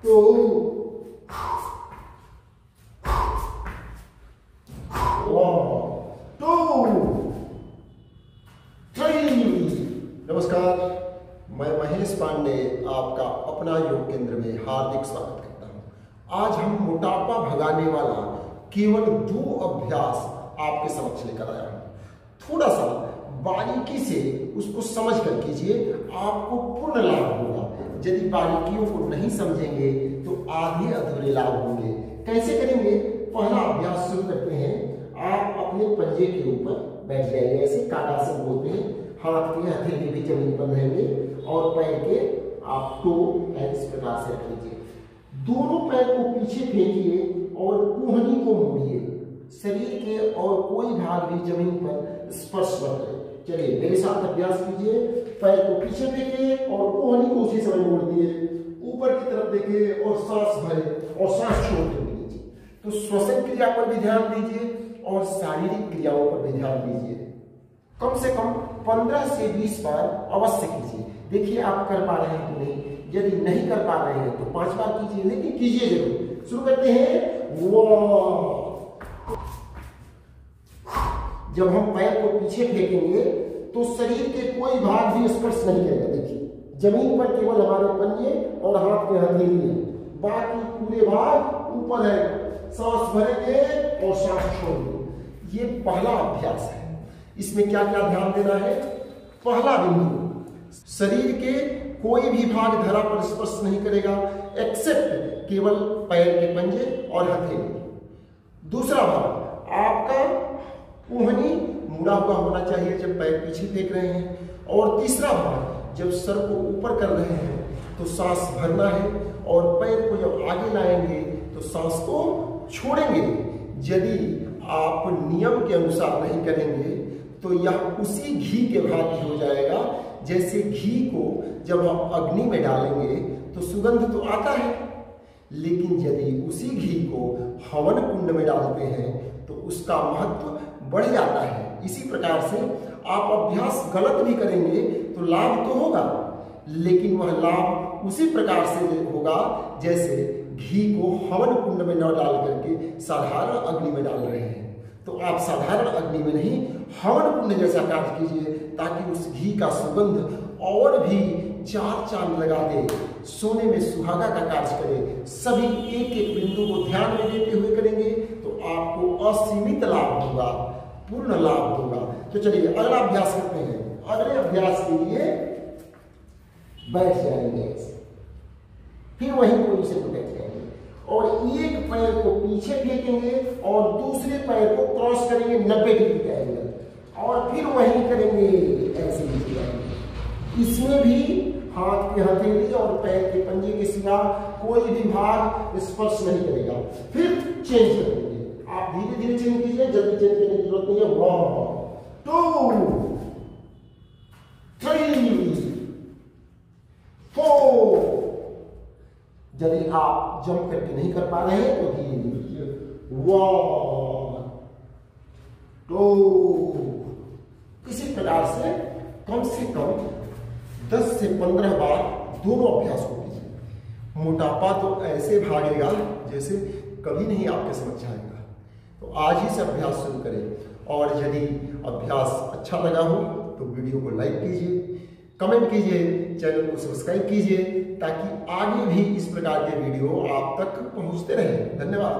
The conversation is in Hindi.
2 1 2 3। नमस्कार, मैं महेश पांडे आपका अपना योग केंद्र में हार्दिक स्वागत करता हूं। आज हम मोटापा भगाने वाला केवल 2 अभ्यास आपके समक्ष लेकर आया हूं। थोड़ा सा बारीकी से उसको समझ कर कीजिए, आपको पूर्ण लाभ होगा। यदि बारीकियों को नहीं समझेंगे तो आधे अधूरे लाभ होंगे। कैसे करेंगे? पहला अभ्यास शुरू करते हैं। आप अपने पंजे के ऊपर बैठ जाएंगे, ऐसे काटासन बोलते हैं। हाथ के हथेली भी जमीन पर रहेंगे और पैर के आप टो इस प्रकार से रख लीजिए। दोनों पैर को पीछे फेंकिए और कोहनी को मोड़िए। शरीर के और कोई भाग भी जमीन पर स्पर्श न करे। चलिए मेरे साथ अभ्यास कीजिए। पैर को पीछे फेंकिए और कोहनी को उसी समय मोड़ दिए। ऊपर की तरफ देखिए और सांस भरे और सांस छोड़ते हुए लीजिए। तो श्वसन क्रिया पर भी ध्यान दीजिए और शारीरिक क्रियाओं पर भी ध्यान दीजिए। कम से कम 15 से 20 बार अवश्य कीजिए। देखिए आप कर पा रहे हैं कि नहीं। यदि नहीं कर पा रहे हैं तो 5 बार कीजिए, लेकिन कीजिए जरूर। शुरू करते हैं। वाह! जब हम पैर को पीछे फेंकेंगे तो शरीर के कोई भाग भी स्पर्श नहीं करेगा। देखिए जमीन पर केवल हमारे पंजे और हाथ के हथेली है, बाकी पूरे भाग ऊपर है। सांस भरेंगे और सांस छोड़ेंगे। ये पहला अभ्यास है। इसमें क्या क्या ध्यान देना है? पहला बिंदु, शरीर के कोई भी भाग धरा पर स्पर्श नहीं करेगा एक्सेप्ट केवल पैर के पंजे और हथेली। दूसरा भाग, आपका कोहनी मुड़ा हुआ होना चाहिए जब पैर पीछे फेंक रहे हैं। और तीसरा भाग, जब सर को ऊपर कर रहे हैं तो सांस भरना है और पैर को जब आगे लाएंगे तो सांस को छोड़ेंगे। यदि आप नियम के अनुसार नहीं करेंगे तो यह उसी घी के भांति हो जाएगा। जैसे घी को जब हम अग्नि में डालेंगे तो सुगंध तो आता है, लेकिन यदि उसी घी को हवन कुंड में डालते हैं तो उसका महत्व बढ़ जाता है। इसी प्रकार से आप अभ्यास गलत भी करेंगे तो लाभ तो होगा, लेकिन वह लाभ उसी प्रकार से होगा जैसे घी को हवन कुंड में न डाल करके साधारण अग्नि में डाल रहे हैं। तो आप साधारण अग्नि में नहीं, हवन कुंड जैसा कार्य कीजिए, ताकि उस घी का सुगंध और भी 4 चांद लगा दे, सोने में सुहागा का कार्य करे। सभी एक एक बिंदु को ध्यान में देते हुए करेंगे तो आपको असीमित लाभ होगा, पूर्ण लाभ होगा। तो चलिए अगला अभ्यास करते हैं। अगले अभ्यास के लिए बैठ जाएंगे, फिर वहीं पोजीशन में बैठ जाएंगे और एक पैर को पीछे फेंकेंगे और दूसरे पैर को क्रॉस करेंगे 90 डिग्री का एंगल और फिर वहीं करेंगे ऐसे नीचे जाएंगे। इसमें भी हाथ के हथेली और पैर के पंजे के सिवा कोई भी भाग स्पर्श नहीं करेगा। फिर चेंज करेंगे। आप धीरे धीरे चेंज कीजिए, जल्दी चेंज करने की जरूरत नहीं है। 1 2 3 4। यदि आप जंप करके नहीं कर पा रहे हैं तो धीरे धीरे 1 2। इसी प्रकार से कम 10 से 15 बार दोनों अभ्यास को कीजिए। मोटापा तो ऐसे भागेगा जैसे कभी नहीं आपके समझ आएगा। तो आज ही से अभ्यास शुरू करें। और यदि अभ्यास अच्छा लगा हो तो वीडियो को लाइक कीजिए, कमेंट कीजिए, चैनल को सब्सक्राइब कीजिए, ताकि आगे भी इस प्रकार के वीडियो आप तक पहुंचते रहें। धन्यवाद।